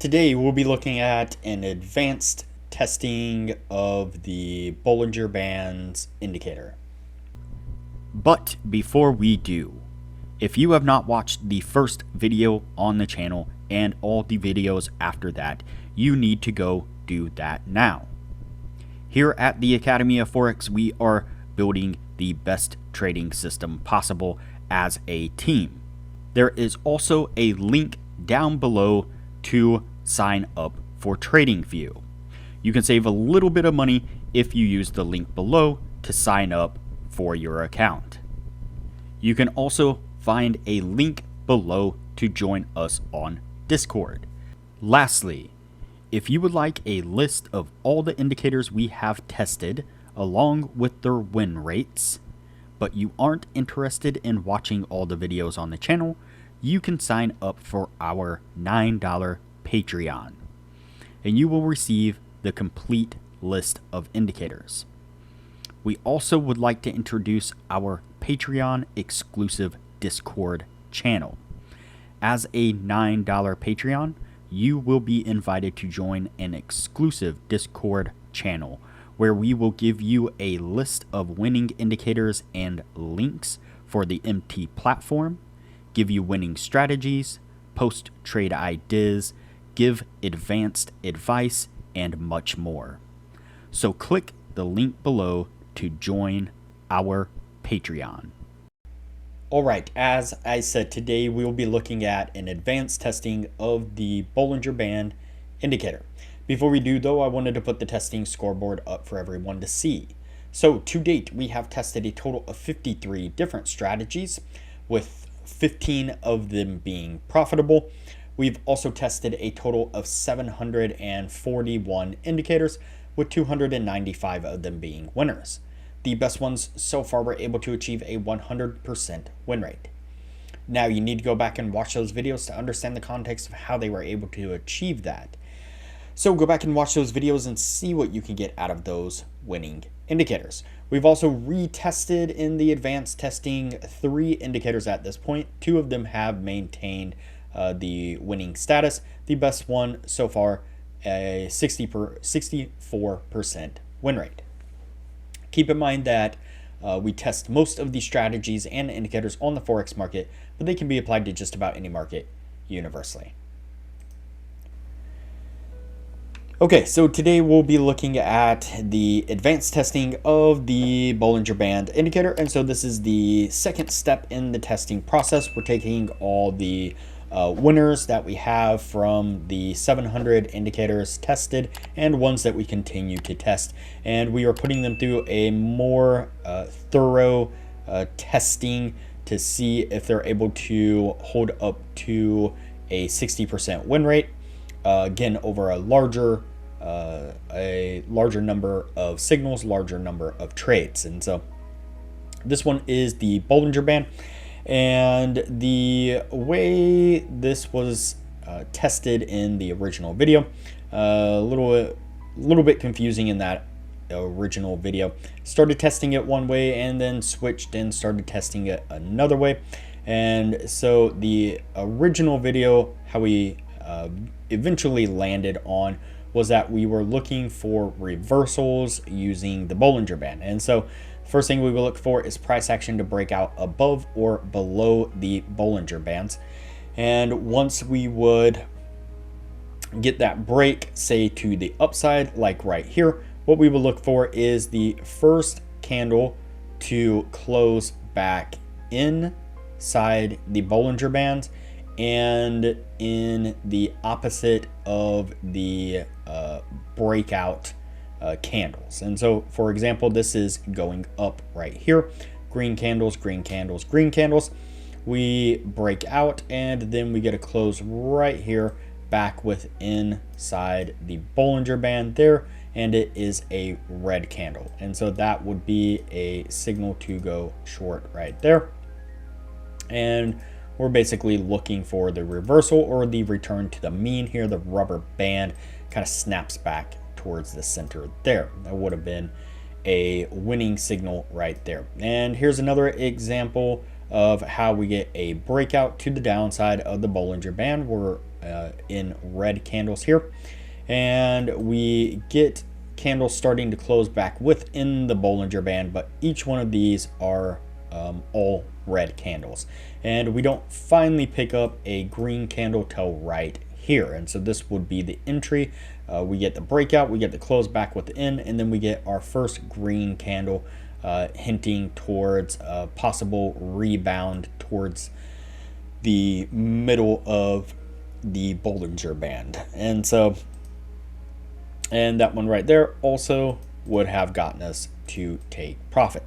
Today we'll be looking at an advanced testing of the Bollinger Bands indicator. But before we do, if you have not watched the first video on the channel and all the videos after that, you need to go do that now. Here at the Academy of Forex, we are building the best trading system possible as a team. There is also a link down below to sign up for Tradingview. You can save a little bit of money if you use the link below to sign up for your account. You can also find a link below to join us on Discord. Lastly, if you would like a list of all the indicators we have tested along with their win rates, but you aren't interested in watching all the videos on the channel, you can sign up for our $9 Patreon, and you will receive the complete list of indicators. We also would like to introduce our Patreon exclusive Discord channel. As a $9 Patreon, you will be invited to join an exclusive Discord channel where we will give you a list of winning indicators and links for the MT platform, give you winning strategies, post trade ideas, give advanced advice, and much more. So click the link below to join our Patreon. Alright, as I said, today we will be looking at an advanced testing of the Bollinger Band indicator. Before we do though, I wanted to put the testing scoreboard up for everyone to see. So to date, we have tested a total of 53 different strategies, with 15 of them being profitable. We've also tested a total of 741 indicators, with 295 of them being winners. The best ones so far were able to achieve a 100% win rate. Now you need to go back and watch those videos to understand the context of how they were able to achieve that. So go back and watch those videos and see what you can get out of those winning indicators. We've also retested in the advanced testing 3 indicators at this point. 2 of them have maintained the winning status. The best one so far, a 64% win rate. Keep in mind that we test most of the strategies and indicators on the Forex market, but they can be applied to just about any market universally. Okay, so today we'll be looking at the advanced testing of the Bollinger Band indicator. And so this is the second step in the testing process. We're taking all the winners that we have from the 700 indicators tested and ones that we continue to test, and we are putting them through a more thorough testing to see if they're able to hold up to a 60% win rate. Again, over a larger number of signals, larger number of trades. And so this one is the Bollinger Band, and the way this was tested in the original video, a little bit confusing in that original video. Started testing it one way and then switched and started testing it another way. And so the original video, how we eventually landed on, was that we were looking for reversals using the Bollinger Band. And so first thing we will look for is price action to break out above or below the Bollinger Bands. And once we would get that break, say to the upside, like right here, what we will look for is the first candle to close back inside the Bollinger Bands and in the opposite of the breakout candles. And so for example, this is going up right here, green candles, green candles, green candles. We break out and then we get a close right here back with inside the Bollinger Band there, and it is a red candle. And so that would be a signal to go short right there. And we're basically looking for the reversal or the return to the mean here. The rubber band kind of snaps back towards the center there. That would have been a winning signal right there. And here's another example of how we get a breakout to the downside of the Bollinger Band. We're in red candles here, and we get candles starting to close back within the Bollinger Band, but each one of these are all red candles, and we don't finally pick up a green candle till right here. And so this would be the entry. We get the breakout, we get the close back within, and then we get our first green candle, hinting towards a possible rebound towards the middle of the Bollinger Band. And that one right there also would have gotten us to take profit.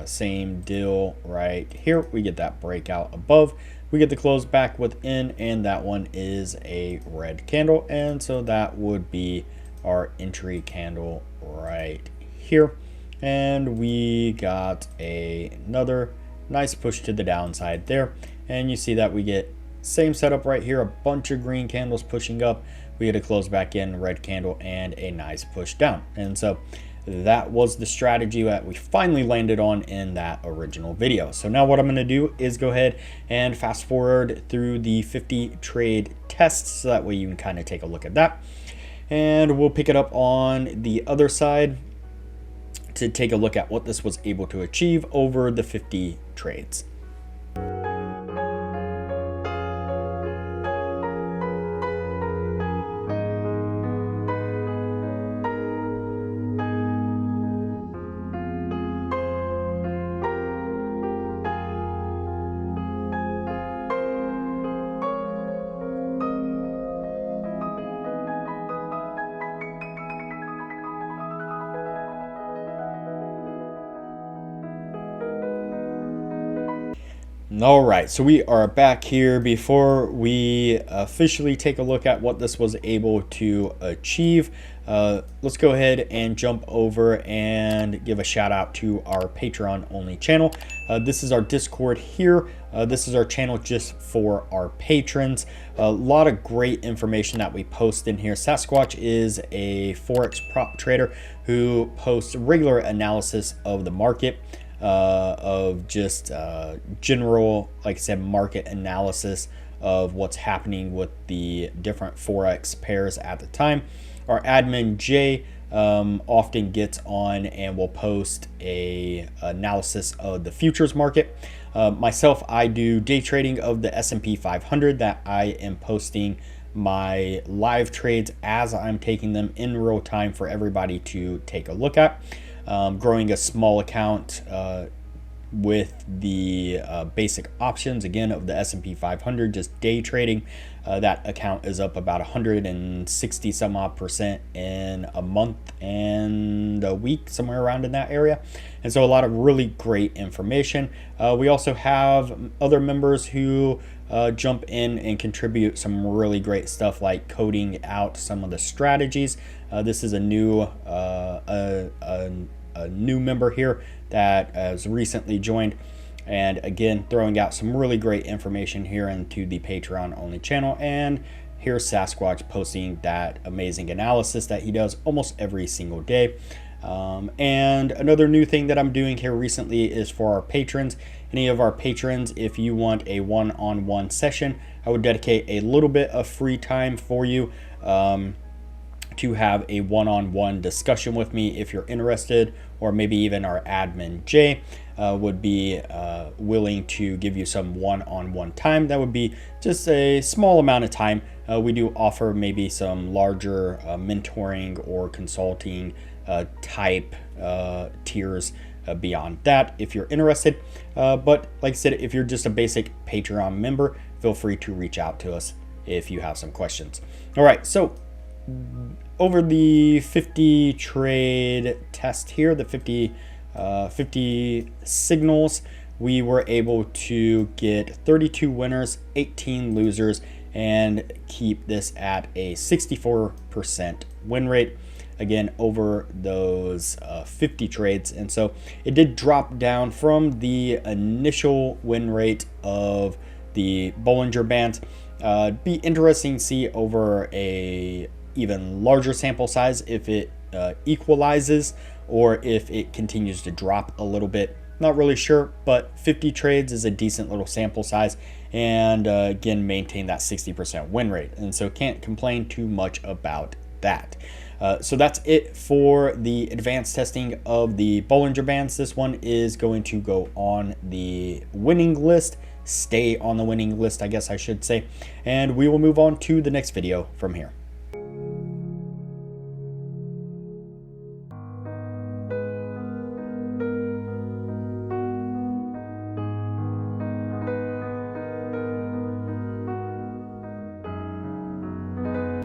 Same deal right here. We get that breakout above, we get the close back within, and that one is a red candle, and so that would be our entry candle right here. And we got another nice push to the downside there, and you see that we get same setup right here, a bunch of green candles pushing up, we get a close back in, red candle, and a nice push down. And so that was the strategy that we finally landed on in that original video. So now what I'm going to do is go ahead and fast forward through the 50 trade tests, so that way you can kind of take a look at that, and we'll pick it up on the other side to take a look at what this was able to achieve over the 50 trades. All right, so we are back here. Before we officially take a look at what this was able to achieve, let's go ahead and jump over and give a shout out to our Patreon only channel. This is our Discord here. This is our channel just for our patrons. A lot of great information that we post in here. Sasquatch is a Forex prop trader who posts regular analysis of the market, of just general, like I said, market analysis of what's happening with the different Forex pairs at the time. Our admin Jay often gets on and will post a analysis of the futures market. Myself, I do day trading of the S&P 500, that I am posting my live trades as I'm taking them in real time for everybody to take a look at. Growing a small account with the basic options, again, of the S&P 500, just day trading. That account is up about 160 some odd percent in a month and a week, somewhere around in that area. And so a lot of really great information. We also have other members who jump in and contribute some really great stuff, like coding out some of the strategies. This is a new new member here that has recently joined, and again, throwing out some really great information here into the Patreon only channel. And here's Sasquatch posting that amazing analysis that he does almost every single day. And another new thing that I'm doing here recently is for our patrons. Any of our patrons, if you want a one-on-one session, I would dedicate a little bit of free time for you to have a one-on-one discussion with me if you're interested, or maybe even our admin Jay would be willing to give you some one-on-one time. That would be just a small amount of time. We do offer maybe some larger mentoring or consulting type tiers beyond that if you're interested. But like I said, if you're just a basic Patreon member, feel free to reach out to us if you have some questions. All right, so over the 50 trade test here, the 50 signals, we were able to get 32 winners, 18 losers, and keep this at a 64% win rate, again, over those 50 trades. And so it did drop down from the initial win rate of the Bollinger Band. Be interesting to see over a even larger sample size if it equalizes, or if it continues to drop a little bit not really sure, but 50 trades is a decent little sample size, and again, maintain that 60% win rate. And so can't complain too much about that. So that's it for the advanced testing of the Bollinger Bands. This one is going to go on the winning list, stay on the winning list, I guess I should say, and we will move on to the next video from here.